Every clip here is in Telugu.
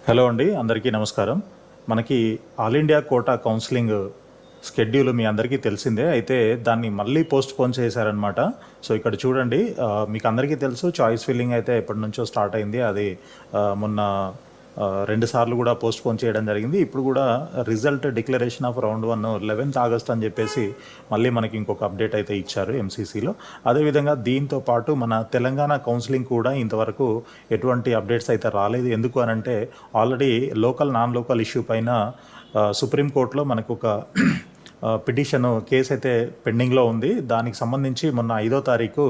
హలో అండి, అందరికీ నమస్కారం. మనకి all India quota counselling schedule మీ అందరికీ తెలిసిందే. అయితే దాన్ని మళ్ళీ పోస్ట్ పోన్ చేశారనమాట. సో ఇక్కడ చూడండి, మీకు అందరికీ తెలుసు చాయిస్ ఫిల్లింగ్ అయితే ఎప్పటి నుంచో స్టార్ట్ అయింది. అది మొన్న 2 సార్లు కూడా పోస్ట్ పోన్ చేయడం జరిగింది. ఇప్పుడు కూడా result declaration of round 1 11th August అని చెప్పేసి మళ్ళీ మనకి ఇంకొక అప్డేట్ అయితే ఇచ్చారు ఎంసీసీలో. అదేవిధంగా దీంతో పాటు మన తెలంగాణ కౌన్సిలింగ్ కూడా ఇంతవరకు ఎటువంటి అప్డేట్స్ అయితే రాలేదు. ఎందుకు అనంటే already local non local issue పైన సుప్రీంకోర్టులో మనకు ఒక పిటిషన్ కేసు అయితే పెండింగ్లో ఉంది. దానికి సంబంధించి మొన్న 5వ తారీఖు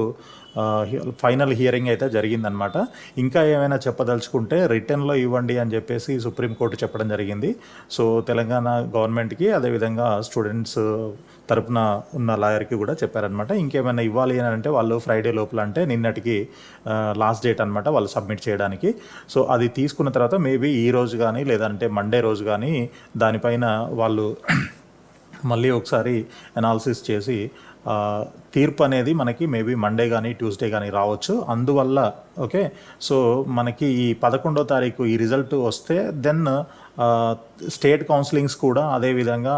ఫైనల్ హియరింగ్ అయితే జరిగిందనమాట. ఇంకా ఏమైనా చెప్పదలుచుకుంటే రిటర్న్లో ఇవ్వండి అని చెప్పేసి సుప్రీంకోర్టు చెప్పడం జరిగింది. సో తెలంగాణ గవర్నమెంట్కి, అదేవిధంగా స్టూడెంట్స్ తరపున ఉన్న లాయర్కి కూడా చెప్పారనమాట. ఇంకేమైనా ఇవ్వాలి అని అంటే వాళ్ళు ఫ్రైడే లోపల, అంటే నిన్నటికి లాస్ట్ డేట్ అనమాట వాళ్ళు సబ్మిట్ చేయడానికి. సో అది తీసుకున్న తర్వాత మేబీ ఈ రోజు కానీ లేదంటే మండే రోజు కానీ దానిపైన వాళ్ళు మళ్ళీ ఒకసారి అనాలిసిస్ చేసి తీర్పు అనేది మనకి మేబీ మండే కానీ ట్యూస్డే కానీ రావచ్చు. అందువల్ల ఓకే, సో మనకి ఈ 11వ తారీఖు ఈ రిజల్ట్ వస్తే దెన్ స్టేట్ కౌన్సిలింగ్స్ కూడా అదేవిధంగా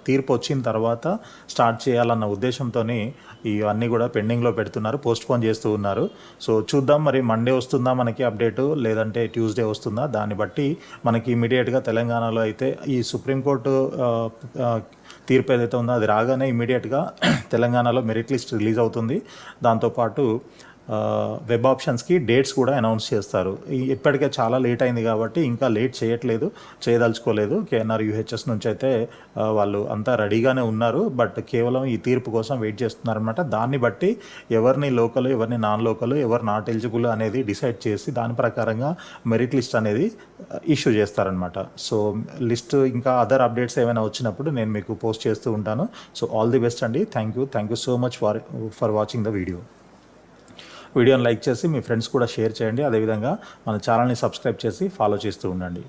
తీర్పు వచ్చిన తర్వాత స్టార్ట్ చేయాలన్న ఉద్దేశంతో ఇవన్నీ కూడా పెండింగ్లో పెడుతున్నారు, పోస్ట్పోన్ చేస్తూ ఉన్నారు. సో చూద్దాం, మరి మండే వస్తుందా మనకి అప్డేటు, లేదంటే ట్యూస్డే వస్తుందా. దాన్ని బట్టి మనకి ఇమీడియట్గా తెలంగాణలో అయితే ఈ సుప్రీంకోర్టు తీర్పు ఏదైతే ఉందో అది రాగానే ఇమీడియట్గా తెలంగాణలో మెరిట్ లిస్ట్ రిలీజ్ అవుతుంది. దాంతోపాటు వెబ్ ఆప్షన్స్కి డేట్స్ కూడా అనౌన్స్ చేస్తారు. ఇప్పటికే చాలా లేట్ అయింది కాబట్టి ఇంకా లేట్ చేయదలుచుకోలేదు. కేఎన్ఆర్ యూహెచ్ఎస్ నుంచి అయితే వాళ్ళు అంతా రెడీగానే ఉన్నారు, బట్ కేవలం ఈ తీర్పు కోసం వెయిట్ చేస్తున్నారనమాట. దాన్ని బట్టి ఎవరిని లోకల్, ఎవరిని నాన్ లోకల్, ఎవరు నాట్ ఎలిజిబుల్ అనేది డిసైడ్ చేసి దాని ప్రకారంగా మెరిట్ లిస్ట్ అనేది ఇష్యూ చేస్తారనమాట. సో లిస్ట్ ఇంకా అదర్ అప్డేట్స్ ఏమైనా వచ్చినప్పుడు నేను మీకు పోస్ట్ చేస్తూ ఉంటాను. సో ఆల్ ది బెస్ట్ అండి. Thank you so much for watching the వీడియోని లైక్ చేసి మీ ఫ్రెండ్స్ కూడా షేర్ చేయండి. అదేవిధంగా మన ఛానల్ని సబ్స్క్రైబ్ చేసి ఫాలో చేస్తూ ఉండండి.